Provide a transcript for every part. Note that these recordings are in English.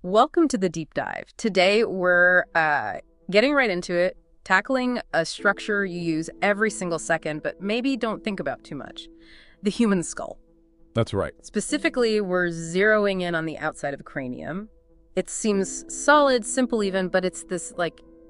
Welcome to the deep dive. Today we're getting right into it, tackling a structure you use every single second, but maybe don't think about too much. The human skull. That's right. Specifically, we're zeroing in on the outside of the cranium. It seems solid, simple even, but it's this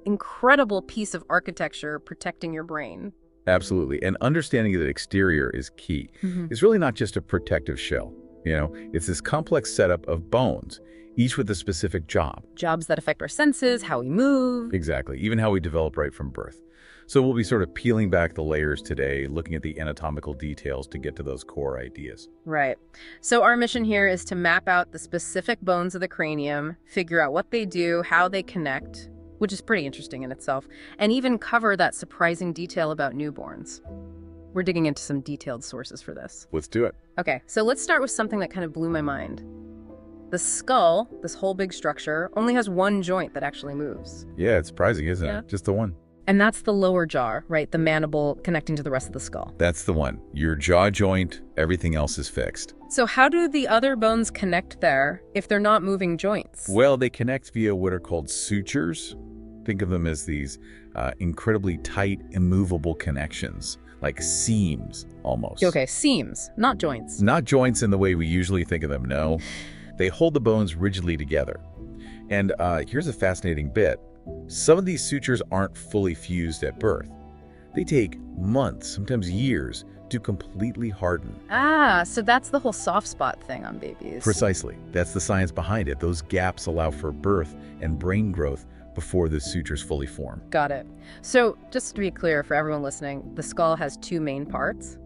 incredible piece of architecture protecting your brain. Absolutely. And understanding the exterior is key. It's really not just a protective shell. It's this complex setup of bones, each with a specific job. Jobs that affect our senses, how we move. Exactly. Even how we develop right from birth. So we'll be sort of peeling back the layers today, looking at the anatomical details to get to those core ideas. Right. So our mission here is to map out the specific bones of the cranium, figure out what they do, how they connect, which is pretty interesting in itself, and even cover that surprising detail about newborns. We're digging into some detailed sources for this. Let's do it. Okay, so let's start with something that kind of blew my mind. The skull, this whole big structure, only has one joint that actually moves. Yeah, it's surprising, isn't it? Just the one. And that's the lower jaw, right? The mandible connecting to the rest of the skull. That's the one. Your jaw joint, everything else is fixed. So how do the other bones connect there if they're not moving joints? Well, they connect via what are called sutures. Think of them as these incredibly tight, immovable connections, like seams almost. Okay, seams, not joints. Not joints in the way we usually think of them, no. They hold the bones rigidly together. And here's a fascinating bit. Some of these sutures aren't fully fused at birth. They take months, sometimes years, to completely harden. Ah, so that's the whole soft spot thing on babies. Precisely. That's the science behind it. Those gaps allow for birth and brain growth before the sutures fully form. Got it. So just to be clear for everyone listening, the skull has two main parts.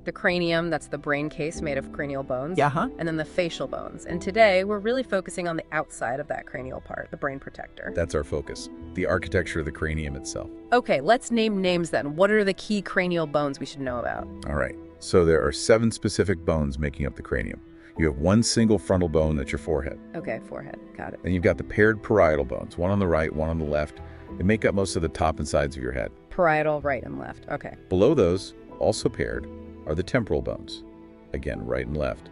The cranium, that's the brain case made of cranial bones. And then the facial bones. And today, we're really focusing on the outside of that cranial part, the brain protector. That's our focus, the architecture of the cranium itself. Okay, let's name names then. What are the key cranial bones we should know about? All right. So there are 7 specific bones making up the cranium. You have one single frontal bone, that's your forehead. Okay, forehead. Got it. Then you've got the paired parietal bones, one on the right, one on the left. They make up most of the top and sides of your head. Parietal, right and left. Okay. Below those, also paired, are the temporal bones. Again, right and left.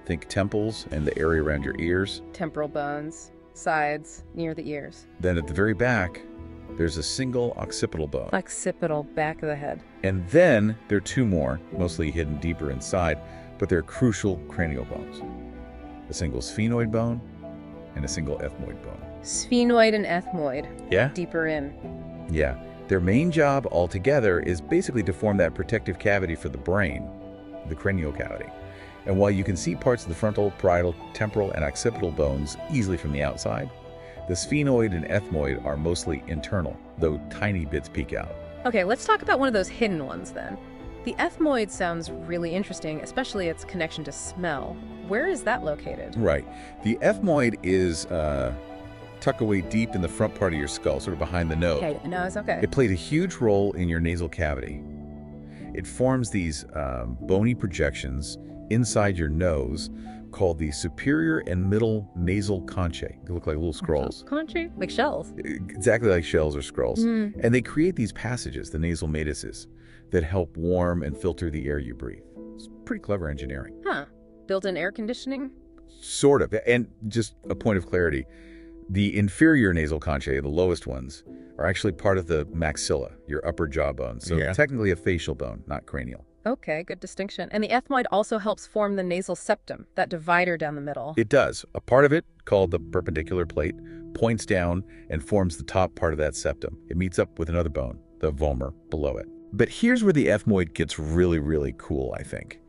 Think temples and the area around your ears. Temporal bones, sides, near the ears. Then at the very back, there's a single occipital bone. Occipital, back of the head. And then there are 2 more, mostly hidden deeper inside, but they're crucial cranial bones. A single sphenoid bone and a single ethmoid bone. Sphenoid and ethmoid. Yeah? Deeper in. Yeah. Their main job altogether is basically to form that protective cavity for the brain, the cranial cavity. And while you can see parts of the frontal, parietal, temporal, and occipital bones easily from the outside, the sphenoid and ethmoid are mostly internal, though tiny bits peek out. Okay, let's talk about one of those hidden ones then. The ethmoid sounds really interesting, especially its connection to smell. Where is that located? Right. The ethmoid is tucked away deep in the front part of your skull, sort of behind the nose. Okay, the nose, okay. It played a huge role in your nasal cavity. It forms these bony projections inside your nose called the superior and middle nasal conchae. They look like little scrolls. Conchae? Like shells. Exactly like shells or scrolls. And they create these passages, the nasal meduses, that help warm and filter the air you breathe. It's pretty clever engineering. Huh. Built-in air conditioning? Sort of. And just a point of clarity, the inferior nasal conchae, the lowest ones, are actually part of the maxilla, your upper jawbone. So technically a facial bone, not cranial. Okay, good distinction. And the ethmoid also helps form the nasal septum, that divider down the middle. It does. A part of it, called the perpendicular plate, points down and forms the top part of that septum. It meets up with another bone, the vomer, below it. But here's where the ethmoid gets really, really cool, I think.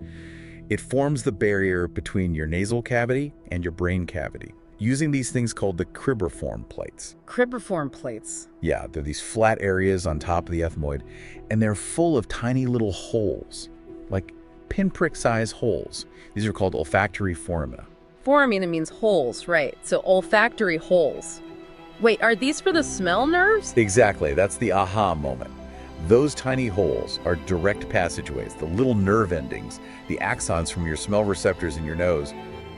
It forms the barrier between your nasal cavity and your brain cavity, using these things called the cribriform plates. Cribriform plates? Yeah, they're these flat areas on top of the ethmoid, and they're full of tiny little holes, like pinprick-sized holes. These are called olfactory foramina. Foramina means holes, right. So olfactory holes. Wait, are these for the smell nerves? Exactly, that's the aha moment. Those tiny holes are direct passageways, the little nerve endings, the axons from your smell receptors in your nose,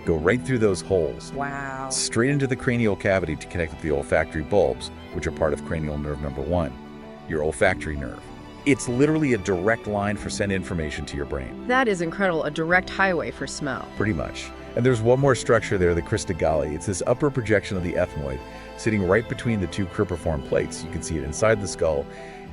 go right through those holes. Wow. Straight into the cranial cavity to connect with the olfactory bulbs, which are part of cranial nerve number 1, your olfactory nerve. It's literally a direct line for sending information to your brain. That is incredible, a direct highway for smell. Pretty much. And there's one more structure there, the crista galli. It's this upper projection of the ethmoid, sitting right between the two cribriform plates. You can see it inside the skull,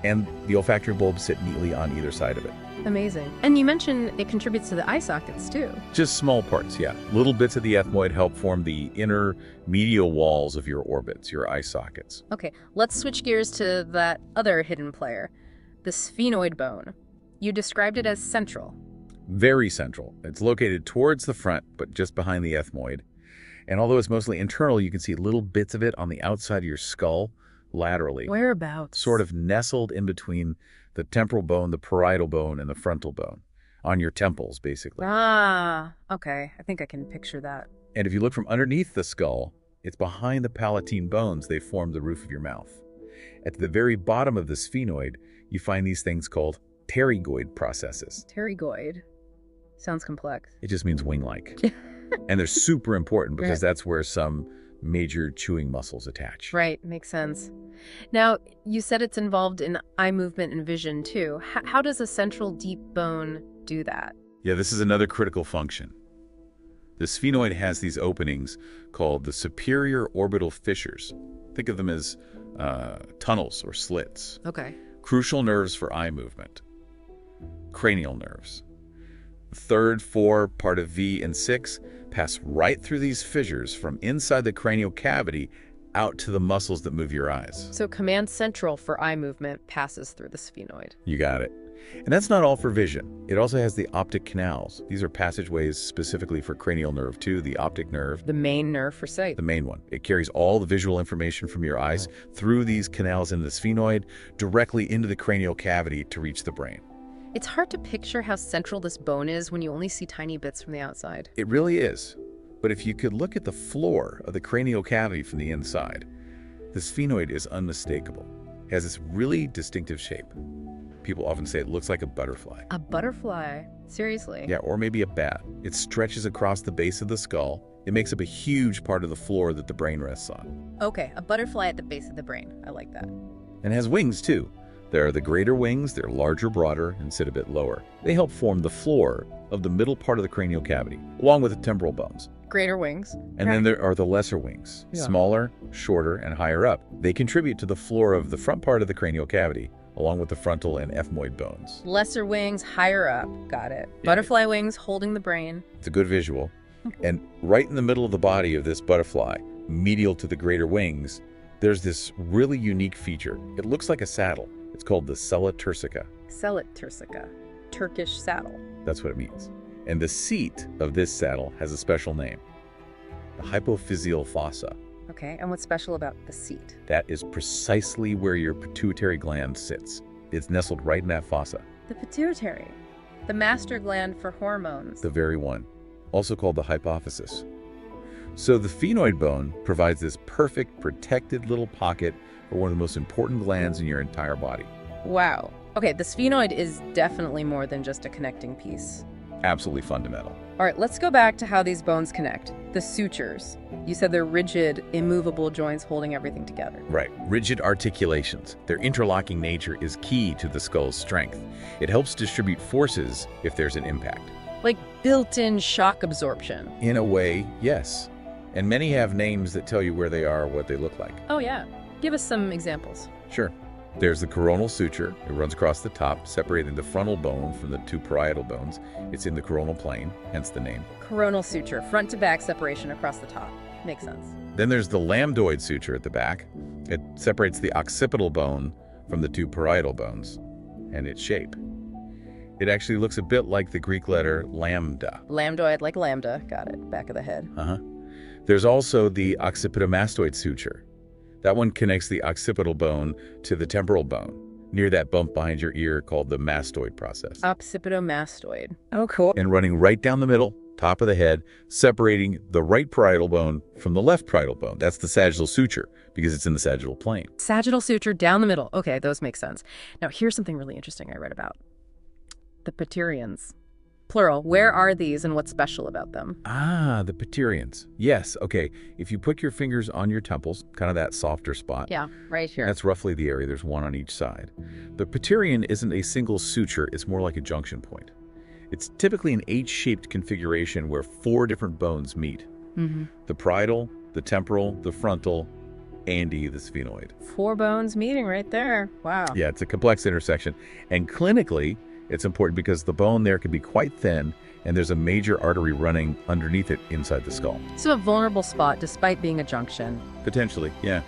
and the olfactory bulbs sit neatly on either side of it. Amazing. And you mentioned it contributes to the eye sockets, too. Just small parts, yeah. Little bits of the ethmoid help form the inner medial walls of your orbits, your eye sockets. Okay, let's switch gears to that other hidden player, the sphenoid bone. You described it as central. Very central. It's located towards the front, but just behind the ethmoid. And although it's mostly internal, you can see little bits of it on the outside of your skull, laterally. Whereabouts? Sort of nestled in between the temporal bone, the parietal bone, and the frontal bone. On your temples, basically. Ah, okay. I think I can picture that. And if you look from underneath the skull, it's behind the palatine bones. They form the roof of your mouth. At the very bottom of the sphenoid, you find these things called pterygoid processes. Pterygoid. Sounds complex. It just means wing-like. And they're super important because that's where some major chewing muscles attach. Right, makes sense. Now, you said it's involved in eye movement and vision, too. How does a central deep bone do that? Yeah, this is another critical function. The sphenoid has these openings called the superior orbital fissures. Think of them as tunnels or slits. Okay. Crucial nerves for eye movement. Cranial nerves. Third, 4, part of V, and 6 pass right through these fissures from inside the cranial cavity out to the muscles that move your eyes. So command central for eye movement passes through the sphenoid. You got it. And that's not all for vision. It also has the optic canals. These are passageways specifically for cranial nerve 2, the optic nerve. The main nerve for sight. The main one. It carries all the visual information from your eyes through these canals in the sphenoid directly into the cranial cavity to reach the brain. It's hard to picture how central this bone is when you only see tiny bits from the outside. It really is. But if you could look at the floor of the cranial cavity from the inside, the sphenoid is unmistakable. It has this really distinctive shape. People often say it looks like a butterfly. A butterfly? Seriously? Yeah, or maybe a bat. It stretches across the base of the skull. It makes up a huge part of the floor that the brain rests on. Okay, a butterfly at the base of the brain. I like that. And it has wings, too. There are the greater wings. They're larger, broader, and sit a bit lower. They help form the floor of the middle part of the cranial cavity, along with the temporal bones. Greater wings. And then there are the lesser wings, smaller, shorter, and higher up. They contribute to the floor of the front part of the cranial cavity, along with the frontal and ethmoid bones. Lesser wings, higher up. Got it. Butterfly wings holding the brain. It's a good visual. And right in the middle of the body of this butterfly, medial to the greater wings, there's this really unique feature. It looks like a saddle. It's called the sella turcica. Sella turcica. Turkish saddle. That's what it means. And the seat of this saddle has a special name, the hypophyseal fossa. Okay, and what's special about the seat? That is precisely where your pituitary gland sits. It's nestled right in that fossa. The pituitary. The master gland for hormones. The very one. Also called the hypophysis. So the sphenoid bone provides this perfect, protected little pocket for one of the most important glands in your entire body. Wow. Okay, the sphenoid is definitely more than just a connecting piece. Absolutely fundamental. All right, let's go back to how these bones connect. The sutures. You said they're rigid, immovable joints holding everything together. Right. Rigid articulations. Their interlocking nature is key to the skull's strength. It helps distribute forces if there's an impact. Like built-in shock absorption. In a way, yes. And many have names that tell you where they are, what they look like. Oh, yeah. Give us some examples. Sure. There's the coronal suture. It runs across the top, separating the frontal bone from the two parietal bones. It's in the coronal plane, hence the name. Coronal suture, front to back separation across the top. Makes sense. Then there's the lambdoid suture at the back. It separates the occipital bone from the two parietal bones, and its shape. It actually looks a bit like the Greek letter lambda. Lambdoid, like lambda. Got it. Back of the head. There's also the occipitomastoid suture. That one connects the occipital bone to the temporal bone, near that bump behind your ear called the mastoid process. Occipitomastoid. Oh, cool. And running right down the middle, top of the head, separating the right parietal bone from the left parietal bone. That's the sagittal suture, because it's in the sagittal plane. Sagittal suture down the middle. Okay, those make sense. Now, here's something really interesting I read about. The Paterians. Plural. Where are these and what's special about them? Ah, the Paterians. Yes, okay. If you put your fingers on your temples, kind of that softer spot. Yeah, right here. That's roughly the area. There's one on each side. The Paterian isn't a single suture. It's more like a junction point. It's typically an H-shaped configuration where 4 different bones meet. Mm-hmm. The parietal, the temporal, the frontal, and the sphenoid. 4 bones meeting right there. Wow. Yeah, it's a complex intersection. And clinically, it's important because the bone there can be quite thin, and there's a major artery running underneath it inside the skull. So a vulnerable spot despite being a junction. Potentially, yeah.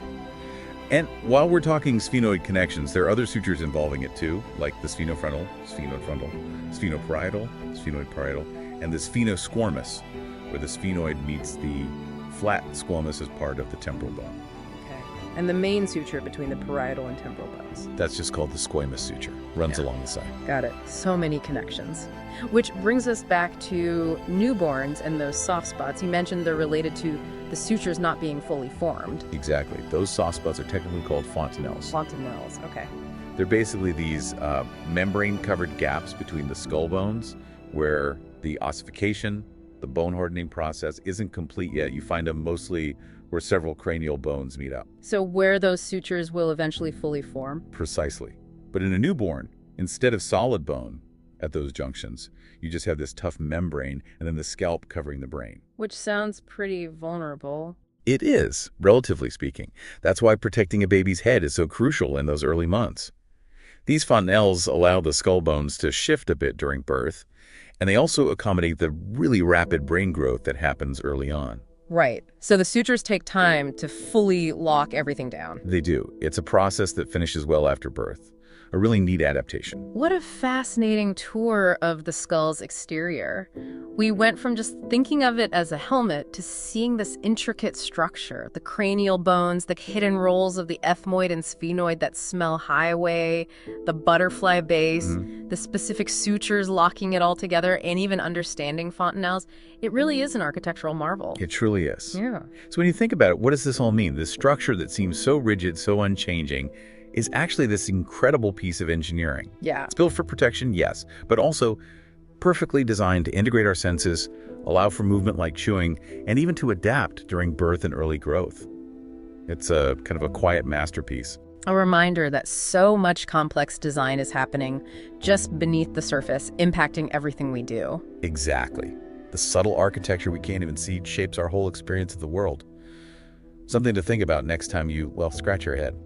And while we're talking sphenoid connections, there are other sutures involving it too, like the sphenofrontal, sphenoparietal, sphenoid parietal, and the sphenosquamous, where the sphenoid meets the flat squamous as part of the temporal bone. Okay. And the main suture between the parietal and temporal bones. That's just called the squamous suture. Runs along the side. Got it. So many connections. Which brings us back to newborns and those soft spots. You mentioned they're related to the sutures not being fully formed. Exactly. Those soft spots are technically called fontanelles. Fontanelles, okay. They're basically these membrane-covered gaps between the skull bones where the ossification, the bone hardening process isn't complete yet. You find them mostly where several cranial bones meet up. So where those sutures will eventually fully form? Precisely. But in a newborn, instead of solid bone at those junctions, you just have this tough membrane and then the scalp covering the brain. Which sounds pretty vulnerable. It is, relatively speaking. That's why protecting a baby's head is so crucial in those early months. These fontanelles allow the skull bones to shift a bit during birth, and they also accommodate the really rapid brain growth that happens early on. Right. So the sutures take time to fully lock everything down. They do. It's a process that finishes well after birth. A really neat adaptation. What a fascinating tour of the skull's exterior. We went from just thinking of it as a helmet to seeing this intricate structure, the cranial bones, the hidden rolls of the ethmoid and sphenoid that smell highway, the butterfly base, the specific sutures locking it all together, and even understanding fontanelles. It really is an architectural marvel. It truly is. Yeah. So when you think about it, what does this all mean? This structure that seems so rigid, so unchanging, is actually this incredible piece of engineering. Yeah. It's built for protection, yes, but also perfectly designed to integrate our senses, allow for movement like chewing, and even to adapt during birth and early growth. It's a kind of a quiet masterpiece. A reminder that so much complex design is happening just beneath the surface, impacting everything we do. Exactly. The subtle architecture we can't even see shapes our whole experience of the world. Something to think about next time you, well, scratch your head.